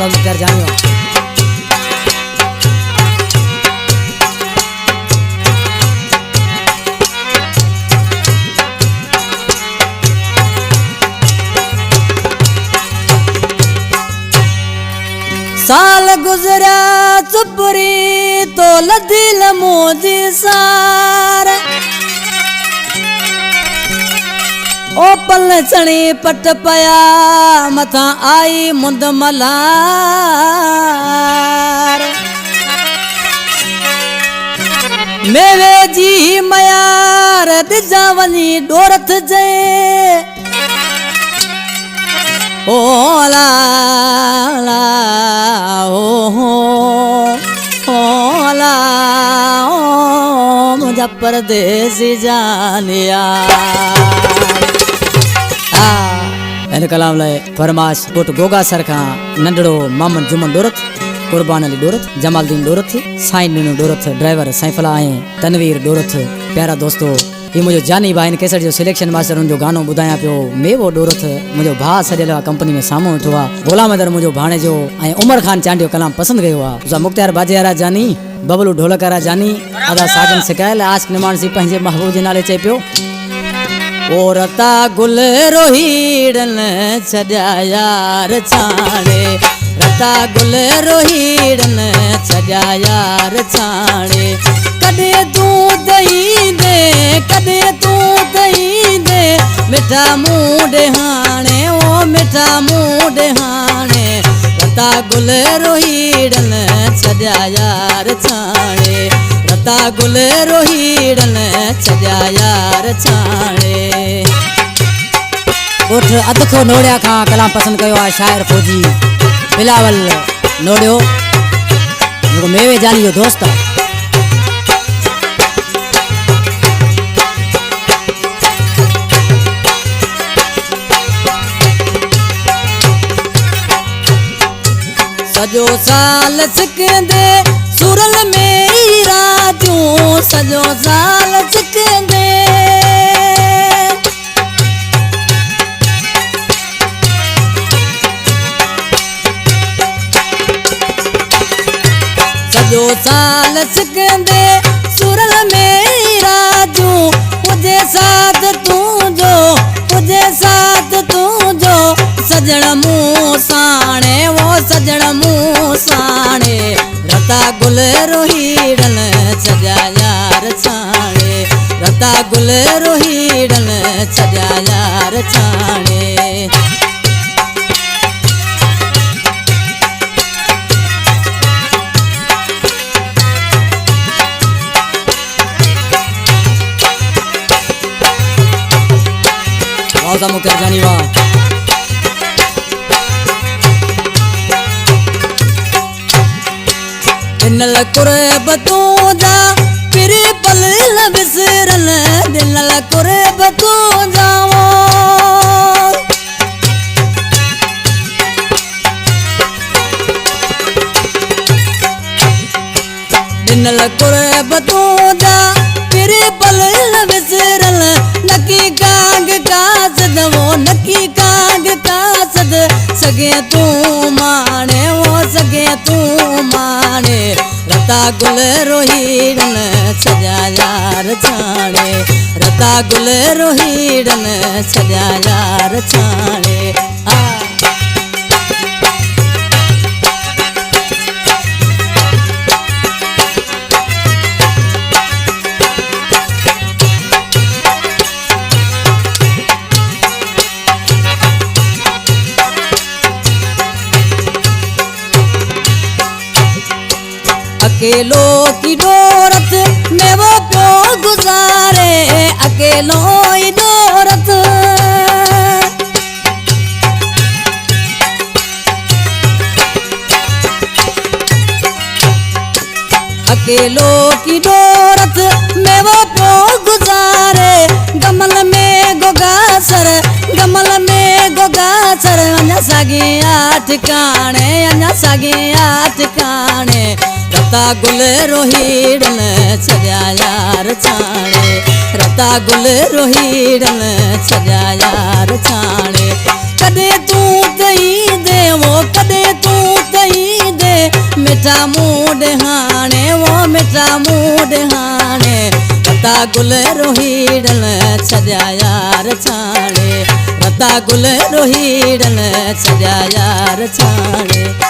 सब कर जानियो साल गुजरा चुपरी तो लदिल मोदी सार ओ पल चणी पट पया मथा आई मुंद मलार मेवे जी मयार दिजा वनी डोरथ जे ओ ला ला ओ ला ओ मुझा परदेसी जानिया इन कलाम लाए फरमाश कोट गोगा सर का नंडड़ो मामन जुमन डोरथ कुर्बान अली डोरथ जमालदीन डोरथ साईं नीनू डोरथ ड्राइवर साईफला ऐं तनवीर डोरथ प्यारा दोस्तों ये मुझे जानी भाई कैसेट जो सिलेक्शन मास्टर उन जो गानो बुधाया पियो मेवो डोरथ मुझे भा सजल कंपनी में सामो उठो गोलाम अदर मुझे भाणे जो उमर खान चांडियो कलाम पसंद गयो उसा मुख्तियार बाजियारा जानी बबलू ढोलकारा जानी अदा साजन सिकायल आशिक निमान सी पंहिंजे महबूब जे नाले चई पियो ओ रता गुल रोहीड़न छड्या यार छाणे रता गुल रोहीड़न छड्या यार छाणे कदे तू दई दे कदे तू दई दे मिठा मुंह हाणे ओ मिठा मुंह हाणे रता गुल रोहीड़न छड्या यार छाणे रता गुल रोहीड़न छड्या यार छाणे उठ अदखो नोड़िया खां कलाम पसंद कयो आ शायर फौजी बिलावल नोड़ियो जो मेवे जानी जो दोस्त सजो साल सिकंदे सुरल में राजू सजो साल सिकंदे सजो साल सिकंदे सुरल में राजू मुझे साथ तू जो मुझे साथ तू जो सजण मुँह साणे वो सजण मुँह साणे रता गुल रोहीड़न छड्या यार छाणे रता गुल रोहीड़न छड्या यार छाणे वाह मुख्तियार जानी वाह दिनल कुरब तू जा फिर पल बिसरन दिनल कुरब तू जाओ दिनल कुरब तू जा फिर पल बिसरन नकी काग कासद वो नकी काग कासद सगे तू माने वो सगे तू माने रता गुल रोहीड़न छड्या यार छाणे रता गुल रोहीड़न छड्या यार छाणे अकेलो की डोरत में वो प्यो गुजारे अकेलो ही डोरत अकेलो की डोरत में वो प्यो गुजारे गमल में गोगासर गमल में गोगासर अञा सागे आठ काणे अञा सागे आठ काणे रता गुल रोहीड़न छड्या यार छाणे रता गुल रोहीड़न छड्या यार छाणे कदे तू दई दे वो कदे तू मिठा मूड हाणे वो मिठा मूड हाणे रता गुल रोहीड़न छॾिया यार छाणे रता गुल रोहीड़न छॾिया यार छाणे।